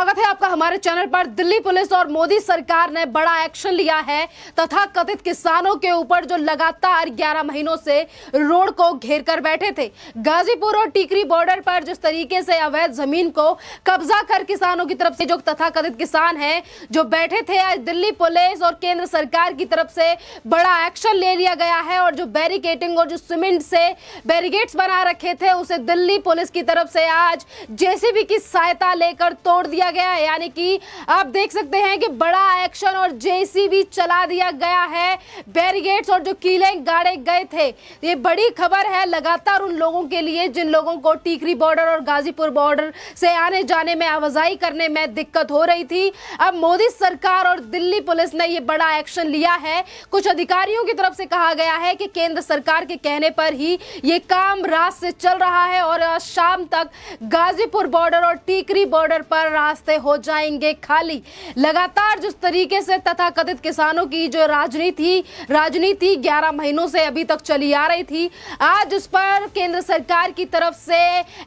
स्वागत है आपका हमारे चैनल पर। दिल्ली पुलिस और मोदी सरकार ने बड़ा एक्शन लिया है तथा कथित किसानों के ऊपर जो लगातार 11 महीनों से रोड को घेर कर बैठे थे। गाजीपुर और टीकरी बॉर्डर पर जिस तरीके से अवैध जमीन को कब्जा कर किसानों की तरफ से जो तथाकथित किसान हैं जो बैठे थे, आज दिल्ली पुलिस और केंद्र सरकार की तरफ से बड़ा एक्शन ले लिया गया है और जो बैरिकेडिंग और जो सीमेंट से बैरिकेड्स बना रखे थे उसे दिल्ली पुलिस की तरफ से आज जेसीबी की सहायता लेकर तोड़ दिया गया है। यानी कि आप देख सकते हैं कि बड़ा एक्शन और जेसीबी चला दिया गया है। बैरिकेड्स और जो कीले गाड़े गए थे, ये बड़ी खबर है लगातार उन लोगों के लिए जिन लोगों को टीकरी बॉर्डर और गाजीपुर बॉर्डर से आने जाने में, आवाजाही करने में दिक्कत हो रही थी। अब मोदी सरकार और दिल्ली पुलिस ने ये बड़ा एक्शन लिया है। कुछ अधिकारियों की तरफ से कहा गया है कि केंद्र सरकार के कहने पर ही ये काम रात से चल रहा है और शाम तक गाजीपुर बॉर्डर और टीकरी बॉर्डर पर रास्ते हो जाएंगे खाली। लगातार जिस तरीके से तथाकथित किसानों की जो राजनीति 11 महीनों से अभी तक चली आ रही थी, आज उस पर केंद्र सरकार की तरफ से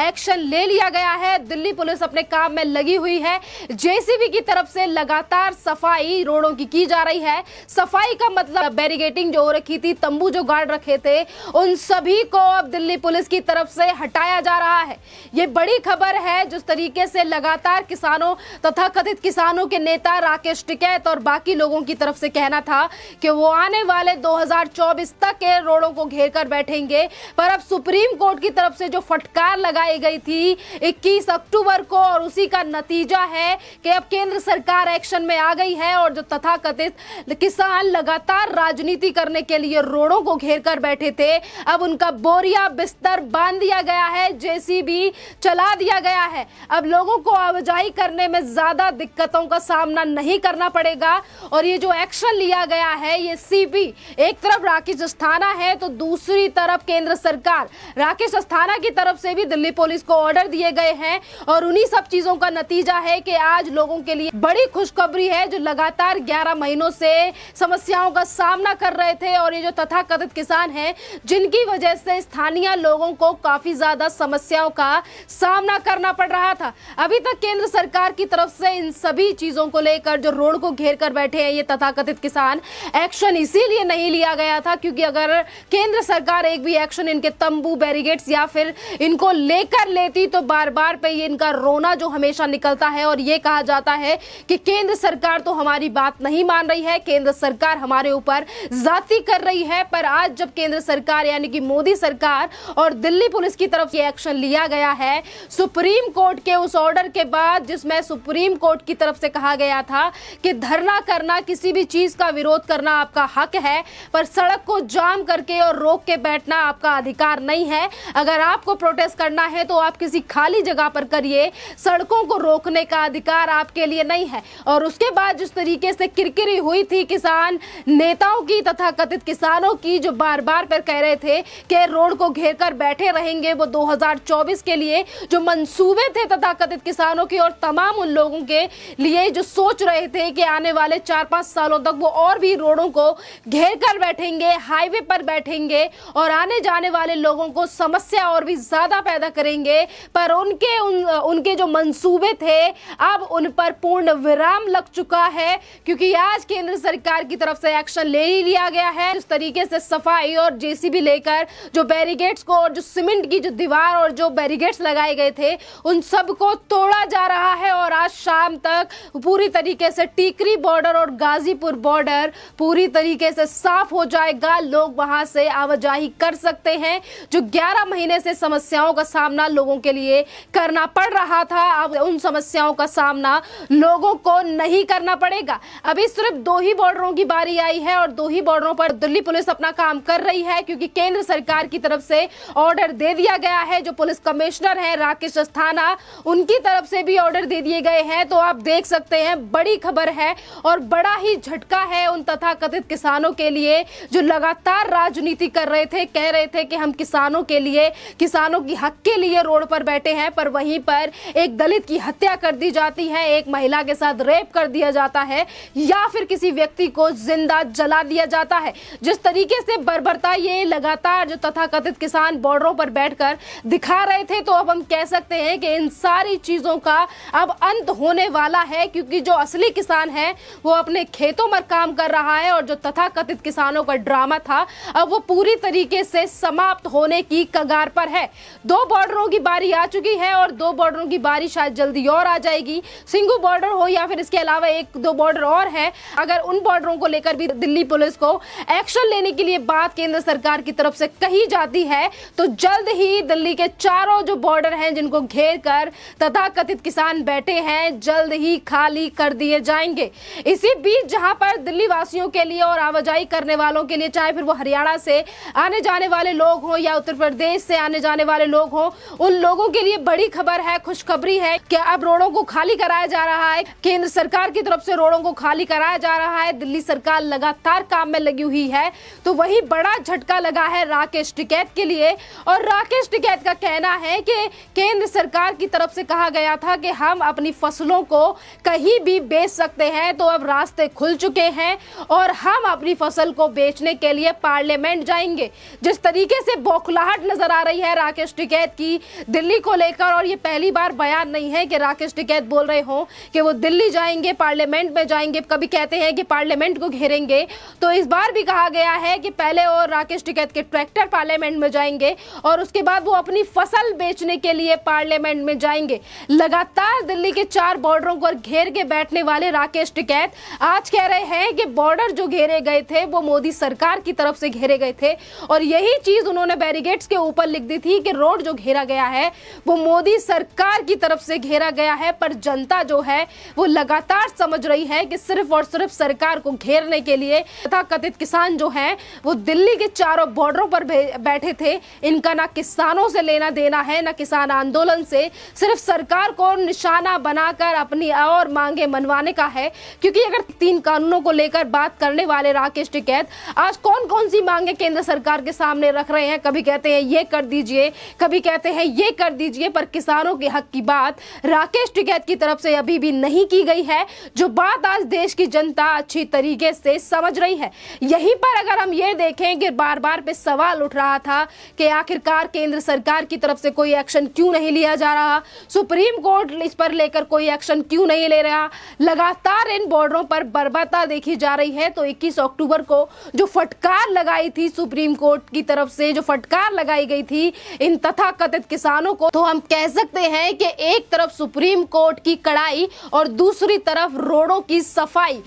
एक्शन ले लिया गया है। दिल्ली पुलिस अपने काम में लगी हुई है। जेसीबी की तरफ से लगातार सफाई रोडों की जा रही है। सफाई का मतलब बैरिकेडिंग जो हो रखी थी, तंबू जो गाड़ रखे थे, उन सभी को अब दिल्ली पुलिस की तरफ से हटाया जा रहा है। ये बड़ी खबर है। जिस तरीके से लगातार किसानों तथा कथित किसानों के नेता राकेश टिकैत और बाकी लोगों की तरफ से कहना था कि वो आने वाले 2024 तक के रोडों को घेर कर बैठेंगे, पर अब सुप्रीम कोर्ट की तरफ से जो फटकार लगाई गई थी 21 अक्टूबर को, और उसी का नतीजा है कि अब केंद्र सरकार एक्शन में आ गई है और जो तथाकथित किसान लगातार राजनीति करने के लिए रोडों को घेर कर बैठे थे, अब उनका बोरिया बिस्तर बांध दिया गया है, जेसीबी चला दिया गया है। अब लोगों को आवाजाही करने में ज्यादा दिक्कतों का सामना नहीं करना पड़ेगा। और ये जो एक्शन लिया गया है, ये सीपी एक तरफ राकेश अस्थाना है तो दूसरी तरफ केंद्र सरकार। राकेश अस्थाना की तरफ से भी दिल्ली पुलिस को ऑर्डर दिए गए हैं और उन्हीं सब चीजों का नतीजा है कि आज लोगों के लिए बड़ी खुशखबरी है जो लगातार 11 महीनों से समस्याओं का सामना कर रहे थे। और ये जो तथाकथित किसान हैं जिनकी वजह से स्थानीय लोगों को काफी ज्यादा समस्याओं का सामना करना पड़ रहा था। अभी तक केंद्र सरकार की तरफ से इन सभी चीजों को लेकर जो रोड को घेर कर बैठे हैं ये तथाकथित किसान, एक्शन इसीलिए नहीं लिया गया था क्योंकि अगर केंद्र सरकार एक भी एक्शन इनके तंबू, बैरिकेड्स या फिर इनको लेकर लेती तो बार बार पे ये इनका रोना जो हमेशा निकलता है और ये कहा जाता है कि केंद्र सरकार तो हमारी बात नहीं मान रही है, केंद्र सरकार हमारे ऊपर जाती कर रही है। पर आज जब केंद्र सरकार यानी कि मोदी सरकार और दिल्ली पुलिस की तरफ ये एक्शन लिया गया है सुप्रीम कोर्ट के उस ऑर्डर के बाद, जिसमें सुप्रीम कोर्ट की तरफ से कहा गया था कि धरना करना, किसी भी चीज का विरोध करना आपका हक है, पर सड़क को जाम करके और रोक के बैठना आपका अधिकार नहीं है। अगर आपको प्रोटेस्ट करना है तो आप किसी खाली जगह पर करिए, सड़कों को रोकने का अधिकार आपके लिए नहीं है। और उसके बाद जिस तरीके से किरकिरी हुई थी किसान नेताओं की तथा कथित किसानों की, जो बार बार पर कह रहे थे कि रोड को घेर कर बैठे रहेंगे, वो 2024 के लिए जो मंसूबे थे तथा कथित किसानों की और तमाम उन लोगों के लिए जो सोच रहे थे कि आने वाले 4-5 सालों तक वो और भी रोडों को घेर कर बैठेंगे, हाईवे पर बैठेंगे और आने जाने वाले लोगों को समस्या और भी ज्यादा पैदा करेंगे, पर उनके जो मंसूबे थे अब उन पर पूर्ण विराम लग चुका है क्योंकि आज केंद्र सरकार की तरफ से एक्शन ले ही लिया गया है। इस तरीके से सफाई और जेसीबी लेकर जो बैरिकेड्स को और जो सीमेंट की जो दीवार और जो बैरिकेड्स लगाए गए थे उन सब को तोड़ा जा रहा है और आज शाम तक पूरी तरीके से टीकरी बॉर्डर और गाजीपुर बॉर्डर पूरी तरीके से साफ हो जाएगा। लोग वहां से आवाजाही कर सकते हैं। जो 11 महीने से समस्याओं का सामना लोगों के लिए करना पड़ रहा था, अब उन समस्याओं का सामना लोगों को नहीं करना पड़ेगा। अभी सिर्फ 2 ही बॉर्डरों की बारी आई है और 2 ही बॉर्डरों पर दिल्ली पुलिस अपना काम कर रही है क्योंकि केंद्र सरकार की तरफ से ऑर्डर दे दिया गया है। जो पुलिस कमिश्नर है राकेश अस्थाना, उनकी तरफ से भी ऑर्डर दे दिए गए हैं। तो आप देख सकते हैं बड़ी खबर है और बड़ा ही झटका है उन तथाकथित किसानों के लिए जो लगातार राजनीति कर रहे थे, कह रहे थे कि हम किसानों के लिए, किसानों की हक के लिए रोड पर बैठे हैं, पर वहीं पर एक दलित की हत्या कर दी जाती है, एक महिला के साथ रेप कर दिया जाता है या फिर किसी व्यक्ति को जिंदा जला दिया जाता है। जिस तरीके से बर्बरता ये लगातार जो तथाकथित किसान बॉर्डरों पर बैठकर दिखा रहे थे, तो अब हम कह सकते हैं कि इन सारी चीजों का अब अंत होने वाला है, क्योंकि जो असली किसान है वो अपने खेतों में काम कर रहा है और जो तथाकथित किसानों का ड्रामा था अब वो पूरी तरीके से समाप्त होने की कगार पर है। 2 बॉर्डरों की बारी आ चुकी है और 2 बॉर्डरों की बारी शायद जल्दी और आ जाएगी। सिंघू बॉर्डर हो या फिर इसके अलावा 1-2 बॉर्डर और है। अगर उन बॉर्डरों को लेकर भी दिल्ली पुलिस को एक्शन लेने के लिए बात केंद्र सरकार की तरफ से कही जाती है तो जल्द ही दिल्ली के चारों जो बॉर्डर हैं जिनको घेर कर तथाकथित किसान बैठे हैं जल्द ही खाली कर दिए जाएंगे। इसी बीच जहां पर दिल्ली वासियों के लिए और आवाजाही करने वालों के लिए, चाहे फिर वो हरियाणा से आने जाने वाले लोग हों या उत्तर प्रदेश से आने जाने वाले लोग हों, उन लोगों के लिए बड़ी खबर है, खुशखबरी है कि अब रोडों को खाली कराया जा रहा है। केंद्र सरकार की तरफ से रोडों को खाली कराया जा रहा है। दिल्ली सरकार लगातार काम में लगी हुई है। तो वही बड़ा झटका लगा है राकेश टिकैत के लिए और राकेश टिकैत का कहना है कि केंद्र सरकार की तरफ से कहा गया था कि हम अपनी फसलों को कहीं भी बेच सकते हैं, तो अब रास्ते खुल चुके हैं और हम अपनी फसल को बेचने के लिए पार्लियामेंट जाएंगे। जिस तरीके से बौखलाहट नजर आ रही है राकेश टिकैत की दिल्ली को लेकर, और ये पहली बार बयान नहीं है कि राकेश टिकैत बोल रहे हो कि वो दिल्ली जाएंगे, पार्लियामेंट में जाएंगे। कभी कहते हैं कि पार्लियामेंट को घेरेंगे, तो इस बार भी कहा गया है कि पहले और राकेश टिकैत के ट्रैक्टर पार्लियामेंट में जाएंगे और उसके बाद वो अपनी फसल बेचने के लिए पार्लियामेंट में जाएंगे। लगातार दिल्ली के 4 बॉर्डरों को घेर के बैठने वाले राकेश टिकैत आज कह रहे हैं कि बॉर्डर जो घेरे गए थे वो मोदी सरकार की तरफ से घेरे गए थे और यही चीज उन्होंने बैरिकेड्स के ऊपर लिख दी थी कि रोड जो घेरा गया है वो मोदी सरकार की तरफ से घेरा गया है। पर जनता जो है वो लगातार समझ रही है कि सिर्फ और सिर्फ सरकार को घेरने के लिए तथाकथित किसान जो हैं वो दिल्ली के चारों बॉर्डरों पर बैठे थे। इनका ना किसानों से लेना देना है ना किसान आंदोलन से, सिर्फ सरकार को निशाना बनाकर अपनी और मांगे मनवाने का है। क्योंकि अगर 3 कानूनों को लेकर बात करने वाले राकेश टिकैत आज कौन कौन सी मांगे केंद्र सरकार के सामने रख रहे हैं, कभी कहते हैं ये कर दीजिए, कभी कहते हैं ये कर दीजिए, पर किसानों के हक की बात राकेश टिकैत की तरफ से अभी भी नहीं की गई है, जो बात आज देश की जनता अच्छी तरीके से समझ रही है। यहीं पर अगर हम ये देखें कि बार बार पे सवाल उठ रहा था कि आखिरकार केंद्र सरकार की तरफ से कोई एक्शन क्यों नहीं लिया जा रहा, सुप्रीम कोर्ट इस पर लेकर कोई एक्शन क्यों नहीं ले रहा, लगातार इन बॉर्डरों पर बर्बरता देखी जा रही है। तो 21 अक्टूबर को जो फटकार लगाई थी सुप्रीम कोर्ट की तरफ से, जो फटकार लगाई गई थी इन तथाकथित किसानों को, तो हम कह सकते हैं कि एक तरफ सुप्रीम कोर्ट की कड़ाई और दूसरी तरफ रोडों की सफाई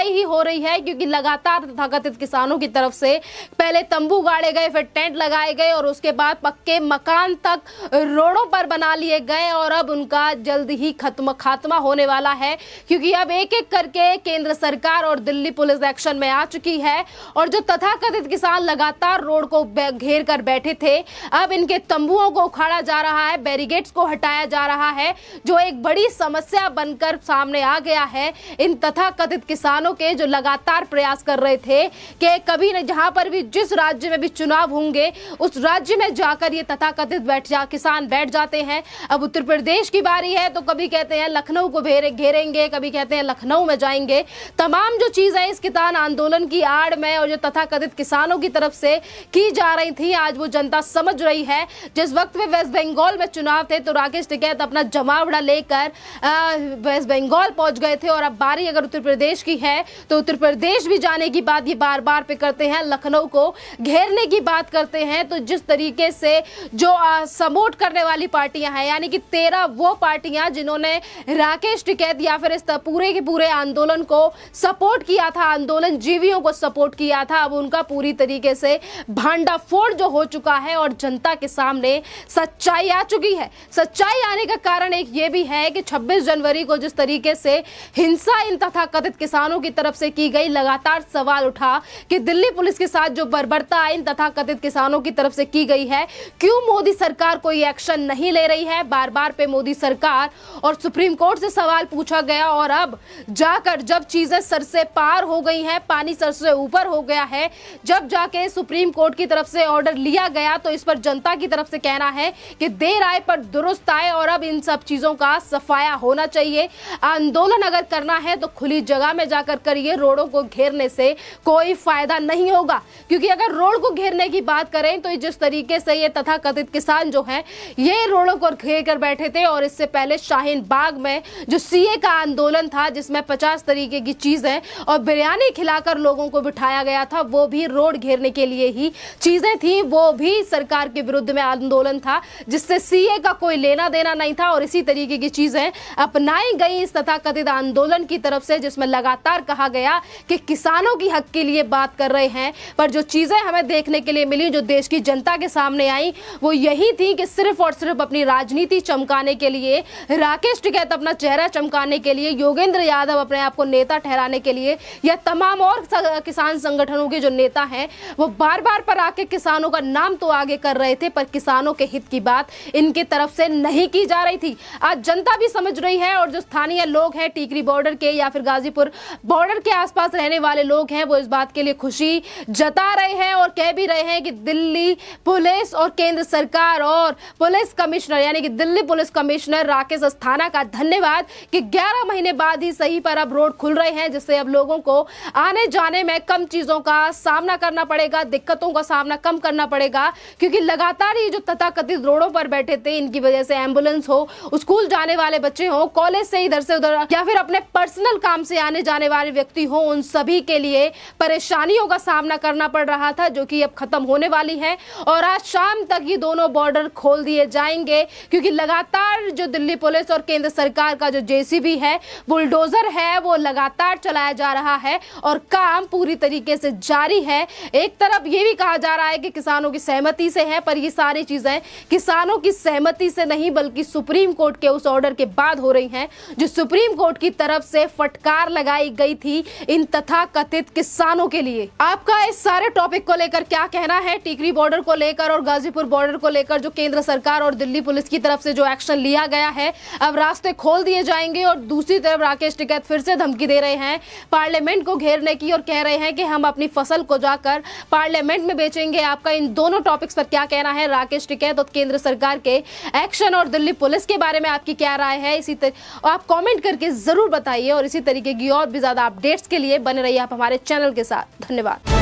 ही हो रही है। क्योंकि लगातार तथाकथित किसानों की तरफ से पहले तंबू गाड़े गए, फिर टेंट लगाए गए और उसके बाद पक्के मकान तक रोडों पर बना लिए गए और अब उनका जल्द ही खात्मा होने वाला है। क्योंकि अब एक एक करके केंद्र सरकार और दिल्ली पुलिस एक्शन में आ चुकी है और जो तथाकथित किसान लगातार रोड को घेर कर बैठे थे, अब इनके तंबुओं को उखाड़ा जा रहा है, बैरिकेड्स को हटाया जा रहा है, जो एक बड़ी समस्या बनकर सामने आ गया है इन तथाकथित किसानों के, जो लगातार प्रयास कर रहे थे कि कभी न जहां पर भी जिस राज्य में भी चुनाव होंगे उस राज्य में जाकर ये तथाकथित किसान बैठ जाते हैं। अब उत्तर प्रदेश की बारी है तो कभी कहते हैं लखनऊ को घेरेंगे, कभी कहते हैं लखनऊ में जाएंगे। तमाम जो चीजें इस किसान आंदोलन की आड़ में और जो तथाकथित किसानों की तरफ से की जा रही थी आज वो जनता समझ रही है। जिस वक्त में वेस्ट बंगाल में चुनाव थे तो राकेश टिकैत अपना जमावड़ा लेकर वेस्ट बंगाल पहुंच गए थे और अब बारी अगर उत्तर प्रदेश की है तो उत्तर प्रदेश भी जाने की बात ये बार बार पे करते हैं, लखनऊ को घेरने की बात करते हैं। तो जिस तरीके से जो सपोर्ट करने वाली पार्टियां हैं, यानी कि 13 वो पार्टियां जिन्होंने राकेश टिकैत या फिर इस पूरे के पूरे आंदोलन को सपोर्ट किया था, आंदोलन जीवियों को सपोर्ट किया था, अब उनका पूरी तरीके से भांडाफोड़ जो हो चुका है और जनता के सामने सच्चाई आ चुकी है। सच्चाई आने का कारण एक ये भी है कि 26 जनवरी को जिस तरीके से हिंसा इन तथाकथित किसानों की तरफ से की गई, लगातार सवाल उठा कि दिल्ली पुलिस के साथ जो बर्बरता इन तथाकथित किसानों की तरफ से की गई है, क्यों मोदी सरकार कोई एक्शन नहीं ले रही है। बार बार पे मोदी सरकार और सुप्रीम कोर्ट से सवाल पूछा गया और अब जाकर जब चीजें सर से पार हो गई हैं, पानी सर से ऊपर हो गया है, जब जाके सुप्रीम कोर्ट की तरफ से ऑर्डर लिया गया तो इस पर जनता की तरफ से कहना है कि देर आए पर दुरुस्त आए और अब इन सब चीजों का सफाया होना चाहिए। आंदोलन अगर करना है तो खुली जगह में जाकर करिए, रोडों को घेरने से कोई फायदा नहीं होगा। क्योंकि अगर रोड को घेरने की बात करें तो जिस तरीके से ये तथाकथित किसान जो हैं ये रोडों को घेर कर बैठे थे और इससे पहले शाहीन बाग में जो सीए का आंदोलन था, जिसमें 50 तरीके की चीजें और बिरयानी खिलाकर लोगों को बिठाया गया था, वो भी रोड घेरने के लिए ही चीजें थी, वो भी सरकार के विरुद्ध में आंदोलन था, जिससे सीए का कोई लेना देना नहीं था। और इसी तरीके की चीजें अपनाई गई इस तथाकथित आंदोलन की तरफ से, जिसमें लगातार कहा गया कि किसानों की हक के लिए बात कर रहे हैं। पर जो चीजें हमें देखने के लिए मिली, जो देश की जनता के सामने आई, वो यही थी कि सिर्फ और सिर्फ अपनी राजनीति चमकाने के लिए, राकेश टिकैत अपना चेहरा चमकाने के लिए, योगेंद्र यादव अपने आप को नेता ठहराने के लिए, या तमाम और किसान संगठनों के जो नेता हैं वो बार बार पर आके किसानों का नाम तो आगे कर रहे थे, पर किसानों के हित की बात इनकी तरफ से नहीं की जा रही थी। आज जनता भी समझ रही है और जो स्थानीय लोग हैं टीकरी बॉर्डर के या फिर गाजीपुर बॉर्डर के आसपास रहने वाले लोग हैं, वो इस बात के लिए खुशी जता रहे हैं और कह भी रहे हैं कि दिल्ली पुलिस और केंद्र सरकार और पुलिस कमिश्नर यानी कि दिल्ली पुलिस कमिश्नर राकेश अस्थाना का धन्यवाद कि 11 महीने बाद ही सही पर अब रोड खुल रहे हैं, जिससे अब लोगों को आने जाने में कम चीजों का सामना करना पड़ेगा, दिक्कतों का सामना कम करना पड़ेगा। क्योंकि लगातार ये जो तथाकथित रोडों पर बैठे थे, इनकी वजह से एम्बुलेंस हो, स्कूल जाने वाले बच्चे हो, कॉलेज से इधर से उधर या फिर अपने पर्सनल काम से आने जाने वाले व्यक्ति हो, उन सभी के लिए परेशानियों का सामना करना पड़ रहा था, जो कि अब खत्म होने वाली है। और आज शाम तक ये दोनों बॉर्डर खोल दिए जाएंगे, क्योंकि लगातार जो दिल्ली पुलिस और केंद्र सरकार का जो जेसीबी है, बुलडोजर है, वो लगातार चलाया जा रहा है और काम पूरी तरीके से जारी है। एक तरफ ये भी कहा जा रहा है कि किसानों की सहमति से है, पर ये सारी चीजें किसानों की सहमति से नहीं बल्कि सुप्रीम कोर्ट के उस ऑर्डर के बाद हो रही हैं, जो सुप्रीम कोर्ट की तरफ से फटकार लगाई गई थी इन तथाकथित किसानों के लिए। आपका इस सारे टॉपिक को लेकर क्या कहना है? टीकरी बॉर्डर को लेकर और गाजीपुर बॉर्डर को लेकर जो केंद्र सरकार और दिल्ली पुलिस की तरफ से जो एक्शन लिया गया है, अब रास्ते खोल दिए जाएंगे और दूसरी तरफ राकेश टिकैत फिर से धमकी दे रहे हैं पार्लियामेंट को घेरने की और कह रहे हैं कि हम अपनी फसल को जाकर पार्लियामेंट में बेचेंगे। आपका इन दोनों टॉपिक्स पर क्या कहना है? राकेश टिकैत और केंद्र सरकार के एक्शन और दिल्ली पुलिस के बारे में आपकी क्या राय है? आप कमेंट करके जरूर बताइए और इसी तरीके की और भी ज्यादा अपडेट्स के लिए बने रहिए आप हमारे चैनल के साथ। धन्यवाद।